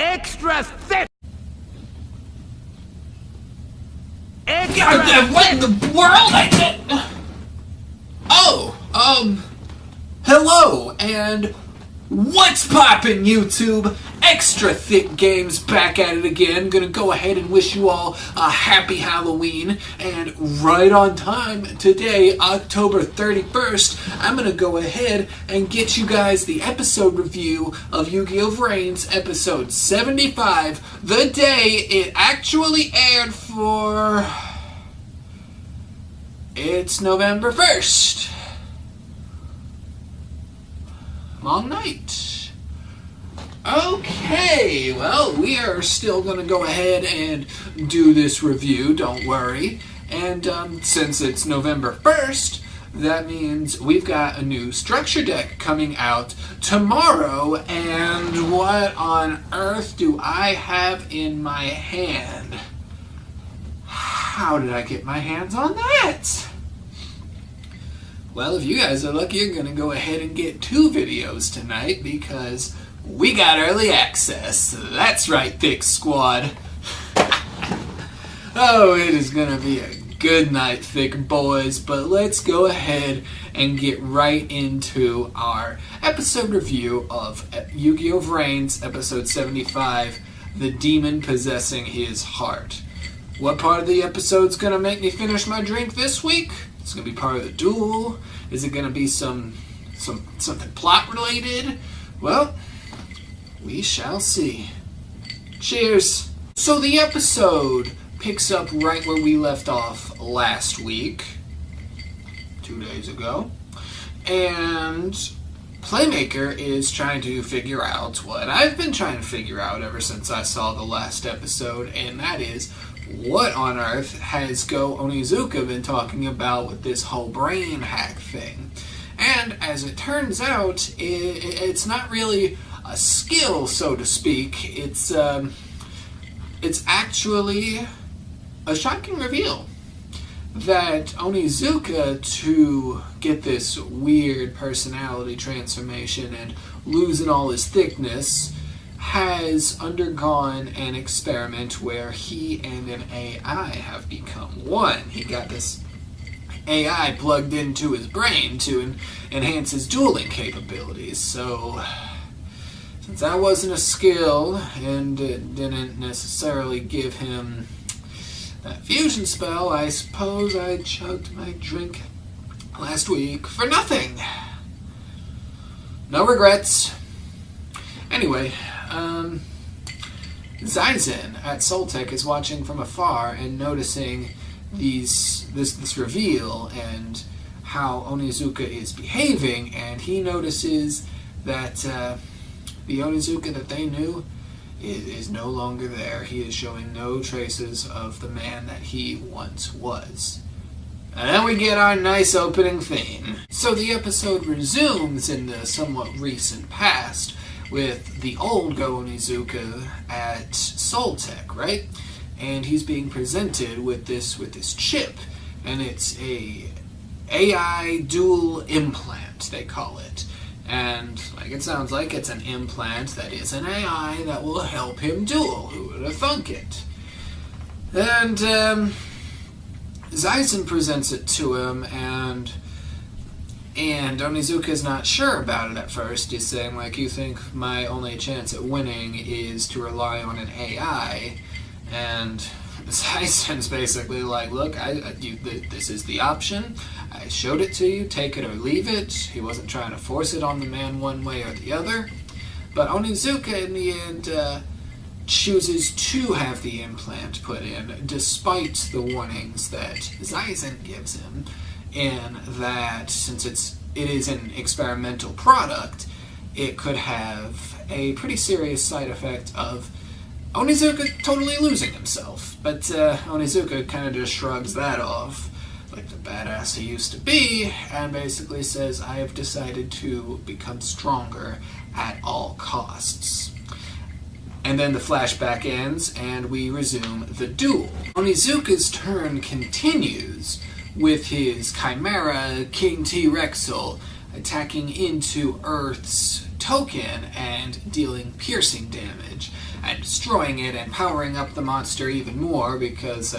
Extra thick! What in the world? Hello, and what's poppin', YouTube? Extra Thick Games back at it again. Gonna go ahead and wish you all a happy Halloween. And right on time, today, October 31st, I'm gonna go ahead and get you guys the episode review of Yu-Gi-Oh! VRAINS episode 75, the day it actually aired for... It's November 1st. Long night. Okay, well, we are still going to go ahead and do this review, don't worry. And since it's November 1st, that means we've got a new structure deck coming out tomorrow. And what on earth do I have in my hand? How did I get my hands on that? Well, if you guys are lucky, you're going to go ahead and get 2 videos tonight because we got early access. That's right, Thicc Squad. Oh, it is going to be a good night, Thicc boys, but let's go ahead and get right into our episode review of Yu-Gi-Oh! VRAINS episode 75, The Demon Possessing His Heart. What part of the episode's going to make me finish my drink this week? It's going to be part of the duel. Is it going to be something plot related? Well, we shall see. Cheers. So the episode picks up right where we left off last week, 2 days ago, and Playmaker is trying to figure out what I've been trying to figure out ever since I saw the last episode, and that is, what on earth has Go Onizuka been talking about with this whole brain hack thing? And as it turns out, it's not really a skill, so to speak. It's actually a shocking reveal that Onizuka, to get this weird personality transformation and losing all his thickness, has undergone an experiment where he and an AI have become one. He got this AI plugged into his brain to enhance his dueling capabilities. So, since that wasn't a skill and it didn't necessarily give him that fusion spell, I suppose I chugged my drink last week for nothing. No regrets. Anyway, Zaizen at Soltec is watching from afar and noticing this reveal and how Onizuka is behaving, and he notices that the Onizuka that they knew is no longer there. He is showing no traces of the man that he once was. And then we get our nice opening theme. So the episode resumes in the somewhat recent past, with the old Go Onizuka at Soltec, right? And he's being presented with this chip, and it's a AI dual implant, they call it. And like it sounds like, it's an implant that is an AI that will help him duel. Who would have thunk it? And Zaizen presents it to him, and Onizuka's not sure about it at first. He's saying, like, you think my only chance at winning is to rely on an AI? And Zaizen's basically like, look, this is the option. I showed it to you, take it or leave it. He wasn't trying to force it on the man one way or the other. But Onizuka, in the end, chooses to have the implant put in, despite the warnings that Zaizen gives him, in that since it is an experimental product, it could have a pretty serious side effect of Onizuka totally losing himself. But Onizuka kind of just shrugs that off, like the badass he used to be, and basically says, I have decided to become stronger at all costs. And then the flashback ends, and we resume the duel. Onizuka's turn continues, with his Chimera King T-Rexel attacking into Earth's token and dealing piercing damage and destroying it and powering up the monster even more, because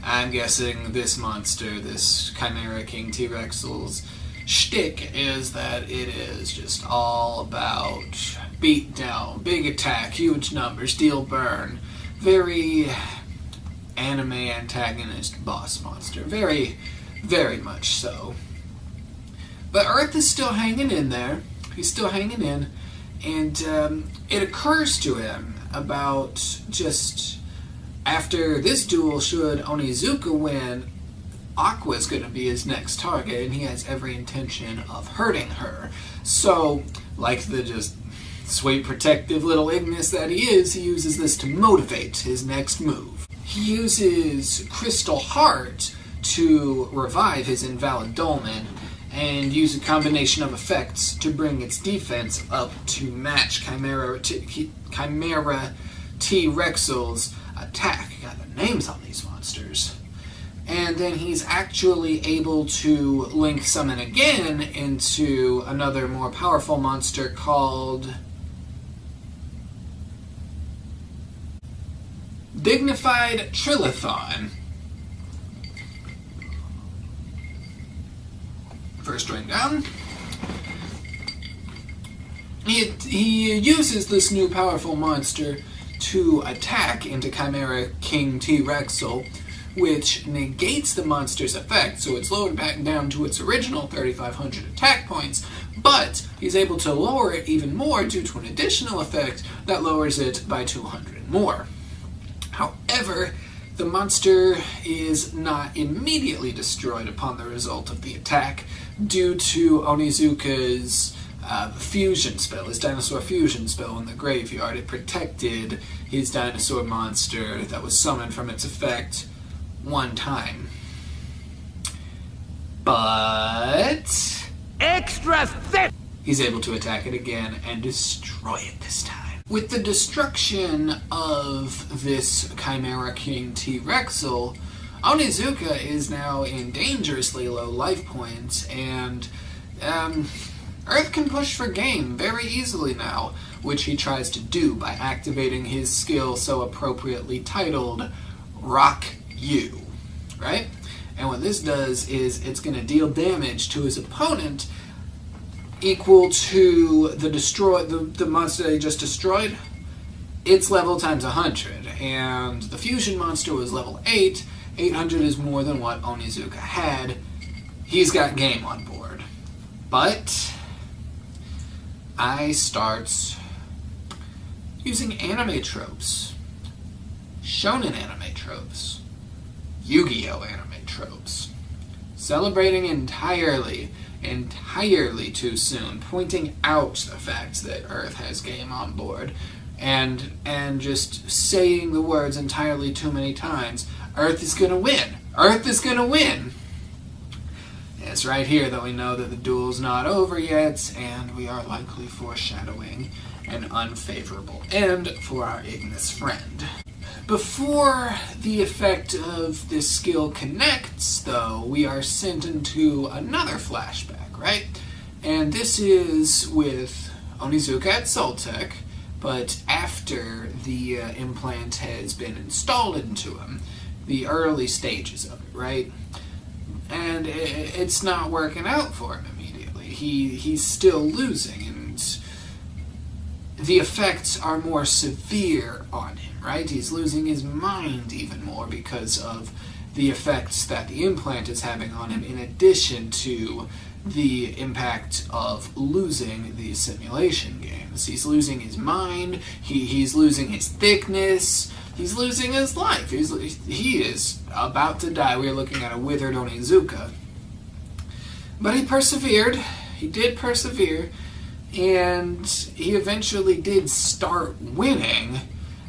I'm guessing this monster, this Chimera King T-Rexel's shtick is that it is just all about beat down, big attack, huge numbers, deal burn. Very anime antagonist boss monster. Very, very much so. But Earth is still hanging in there. He's still hanging in. And it occurs to him about just after this duel, should Onizuka win, Aqua's going to be his next target, and he has every intention of hurting her. So, like the just sweet protective little Ignis that he is, he uses this to motivate his next move. He uses Crystal Heart to revive his invalid dolmen, and use a combination of effects to bring its defense up to match Chimera T-Rexel's attack. God, the names on these monsters. And then he's actually able to link summon again into another more powerful monster called Dignified Trilithon. First ring down. He uses this new powerful monster to attack into Chimera King T-Rexel, which negates the monster's effect, so it's lowered back down to its original 3,500 attack points, but he's able to lower it even more due to an additional effect that lowers it by 200 more. However, the monster is not immediately destroyed upon the result of the attack due to Onizuka's fusion spell, his dinosaur fusion spell in the graveyard. It protected his dinosaur monster that was summoned from its effect one time. But Extra thick! He's able to attack it again and destroy it this time. With the destruction of this Chimera King T-Rexel, Onizuka is now in dangerously low life points, and Earth can push for game very easily now, which he tries to do by activating his skill so appropriately titled Rock You, right? And what this does is it's going to deal damage to his opponent equal to the monster that he just destroyed. Its level times 100, and the fusion monster was level 8. 800 is more than what Onizuka had. He's got game on board. But I start using anime tropes, shonen anime tropes, Yu-Gi-Oh anime tropes, celebrating entirely too soon, pointing out the fact that Earth has game on board, and just saying the words entirely too many times. Earth is gonna win. Earth is gonna win. And it's right here that we know that the duel's not over yet, and we are likely foreshadowing an unfavorable end for our Ignis friend. Before the effect of this skill connects, though, we are sent into another flashback, right? And this is with Onizuka at Soltec, but after the implant has been installed into him, the early stages of it, right? And it's not working out for him immediately. He's still losing, and the effects are more severe on him, right? He's losing his mind even more because of the effects that the implant is having on him, in addition to the impact of losing the simulation games. He's losing his mind, he's losing his thickness, he's losing his life. He is about to die. We are looking at a withered Onizuka. But he persevered. He did persevere, and he eventually did start winning,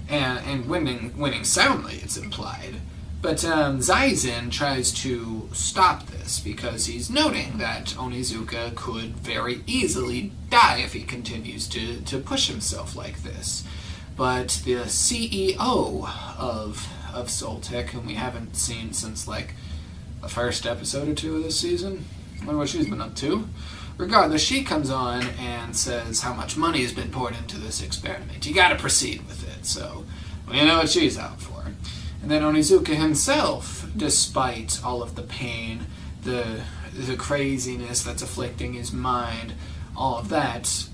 and winning soundly, it's implied. But Zaizen tries to stop this because he's noting that Onizuka could very easily die if he continues to push himself like this. But the CEO of Soltec, whom we haven't seen since like the first episode or two of this season, I wonder what she's been up to. regardless, she comes on and says how much money has been poured into this experiment. You gotta proceed with it, so we know what she's out for. And then Onizuka himself, despite all of the pain, the craziness that's afflicting his mind, all of that,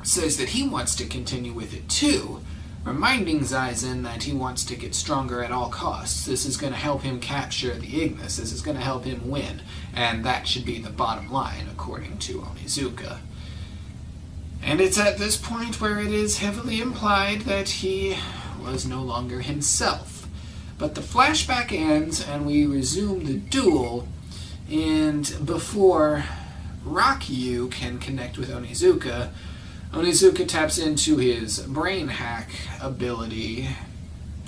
says that he wants to continue with it too, reminding Zaizen that he wants to get stronger at all costs. This is going to help him capture the Ignis. This is going to help him win, and that should be the bottom line, according to Onizuka. And it's at this point where it is heavily implied that he was no longer himself. But the flashback ends, and we resume the duel, and before Rakyu can connect with Onizuka, Onizuka taps into his brain hack ability,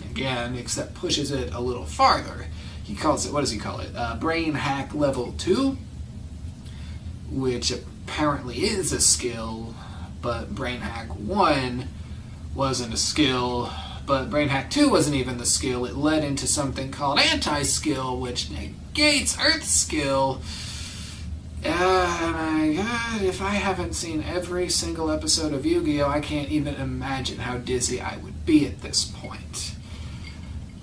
again, except pushes it a little farther. He calls it, what does he call it? Brain hack level 2, which apparently is a skill, but brain hack 1 wasn't a skill, but brain hack 2 wasn't even the skill. It led into something called anti-skill, which negates Earth's skill. Oh my god, if I haven't seen every single episode of Yu-Gi-Oh! I can't even imagine how dizzy I would be at this point.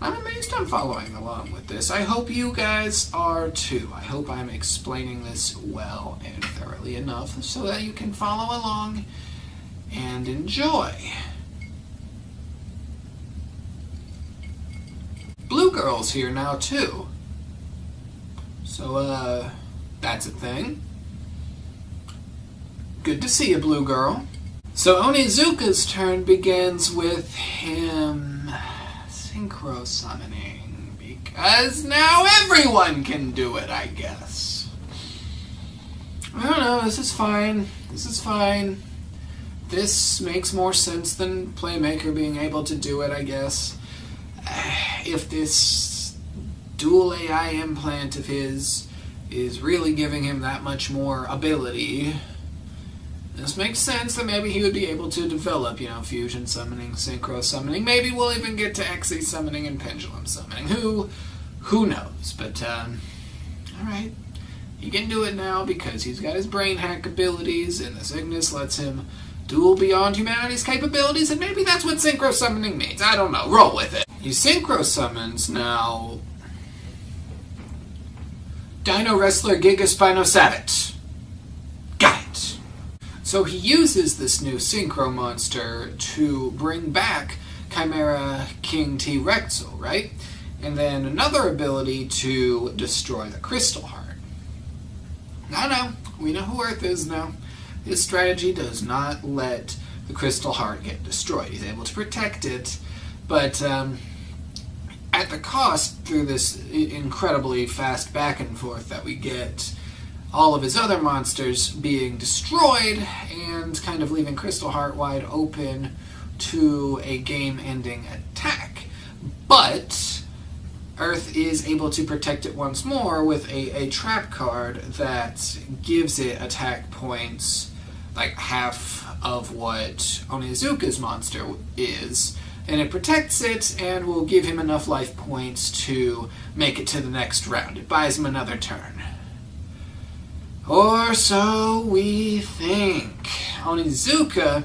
I'm amazed I'm following along with this. I hope you guys are too. I hope I'm explaining this well and thoroughly enough so that you can follow along and enjoy. Blue Girl's here now too. So, that's a thing. Good to see you, Blue Girl. So Onizuka's turn begins with him synchro summoning, because now everyone can do it, I guess. I don't know, this is fine. This is fine. This makes more sense than Playmaker being able to do it, I guess. If this dual AI implant of his is really giving him that much more ability, this makes sense that maybe he would be able to develop, fusion summoning, synchro summoning. Maybe we'll even get to Xe summoning and pendulum summoning. Who knows? But, alright. He can do it now because he's got his brain hack abilities, and the Ignis lets him duel beyond humanity's capabilities, and maybe that's what synchro summoning means. I don't know. Roll with it. He synchro summons now Dino Wrestler Giga Spinosaurus. Got it. So he uses this new Synchro monster to bring back Chimera King T-Rexel, right? And then another ability to destroy the Crystal Heart. No, we know who Earth is now. His strategy does not let the Crystal Heart get destroyed. He's able to protect it, but at the cost, through this incredibly fast back and forth that we get, all of his other monsters being destroyed and kind of leaving Crystal Heart wide open to a game-ending attack. But Earth is able to protect it once more with a trap card that gives it attack points, like half of what Onizuka's monster is, and it protects it and will give him enough life points to make it to the next round. It buys him another turn. Or so we think. Onizuka,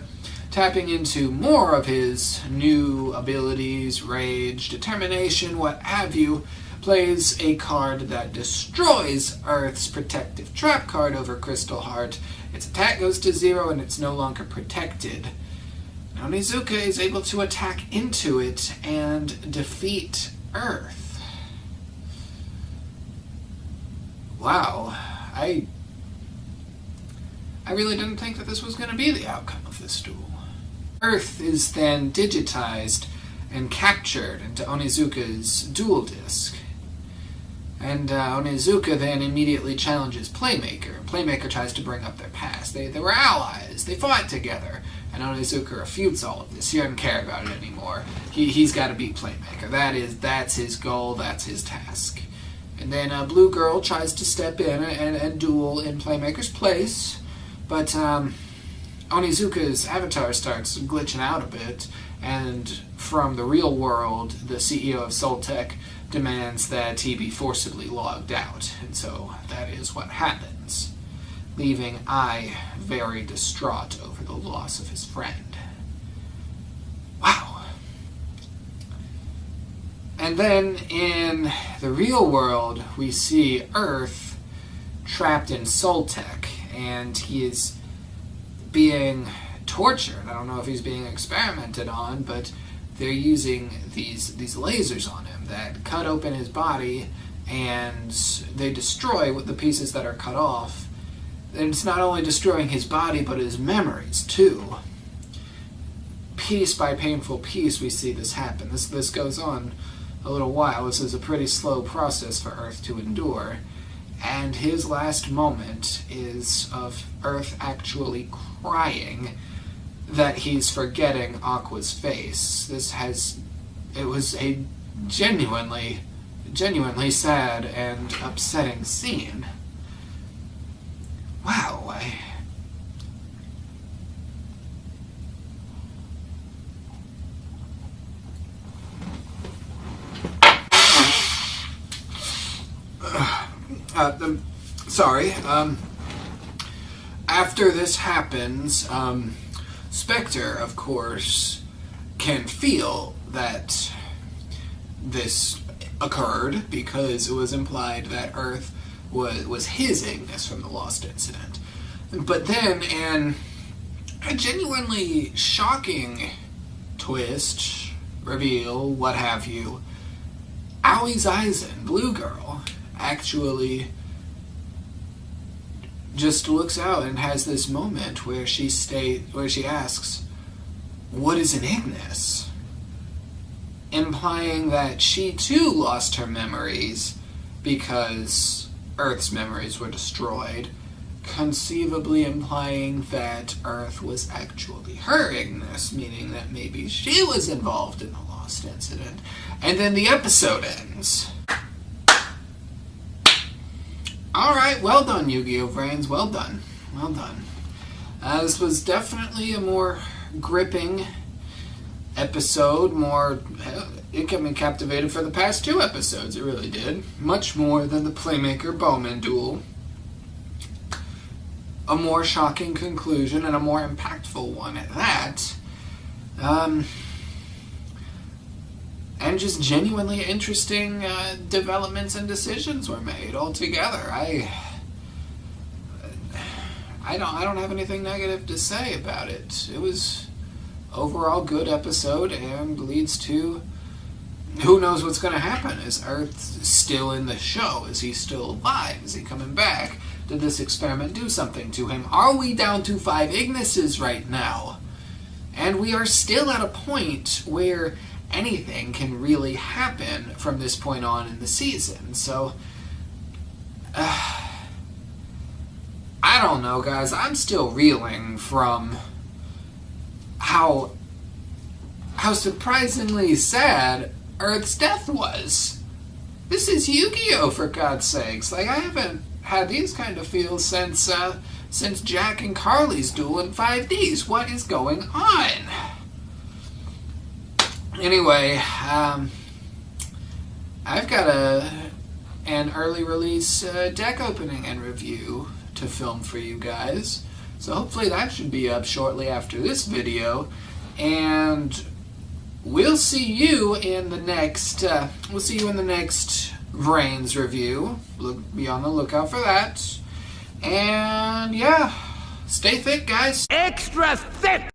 tapping into more of his new abilities, rage, determination, what have you, plays a card that destroys Earth's protective trap card over Crystal Heart. Its attack goes to 0 and it's no longer protected. Onizuka is able to attack into it and defeat Earth. Wow, I really didn't think that this was going to be the outcome of this duel. Earth is then digitized and captured into Onizuka's dual disc. And Onizuka then immediately challenges Playmaker. Playmaker tries to bring up their past. They were allies. They fought together. And Onizuka refutes all of this. He doesn't care about it anymore. He's got to beat Playmaker. That's his goal. That's his task. And then Blue Girl tries to step in and duel in Playmaker's place. But Onizuka's avatar starts glitching out a bit. And from the real world, the CEO of Soltech demands that he be forcibly logged out. And so that is what happens. leaving I very distraught over the loss of his friend. Wow. And then in the real world, we see Earth trapped in Soltec, and he is being tortured. I don't know if he's being experimented on, but they're using these lasers on him that cut open his body, and they destroy the pieces that are cut off. And it's not only destroying his body, but his memories too. Piece by painful piece, we see this happen. This goes on a little while. This is a pretty slow process for Earth to endure. And his last moment is of Earth actually crying that he's forgetting Aqua's face. It was a genuinely sad and upsetting scene. Wow, sorry. After this happens, Spectre, of course, can feel that this occurred because it was implied that Earth was his Ignis from the Lost incident. But then, in a genuinely shocking twist, reveal, what have you, Aoi Eisen, Blue Girl, actually just looks out and has this moment where she asks, "What is an Ignis?" Implying that she too lost her memories because Earth's memories were destroyed, conceivably implying that Earth was actually her Ignis, meaning that maybe she was involved in the Lost incident. And then the episode ends. Alright, well done, Yu-Gi-Oh! VRAINS, well done. Well done. This was definitely a more gripping episode, it kept me captivated for the past 2 episodes, it really did. Much more than the Playmaker-Bowman duel. A more shocking conclusion, and a more impactful one at that. And just genuinely interesting developments and decisions were made altogether. I don't have anything negative to say about it. It was overall good episode and leads to who knows what's going to happen. Is Earth still in the show? Is he still alive? Is he coming back? Did this experiment do something to him? Are we down to 5 Ignises right now? And we are still at a point where anything can really happen from this point on in the season. So, I don't know, guys. I'm still reeling from how surprisingly sad Earth's death was. This is Yu-Gi-Oh! For God's sakes. Like, I haven't had these kind of feels since Jack and Carly's duel in 5Ds. What is going on? Anyway, I've got an early release deck opening and review to film for you guys. So hopefully that should be up shortly after this video, and we'll see you in the next VRAINS review. Be on the lookout for that. And yeah, stay thick, guys. Extra thick!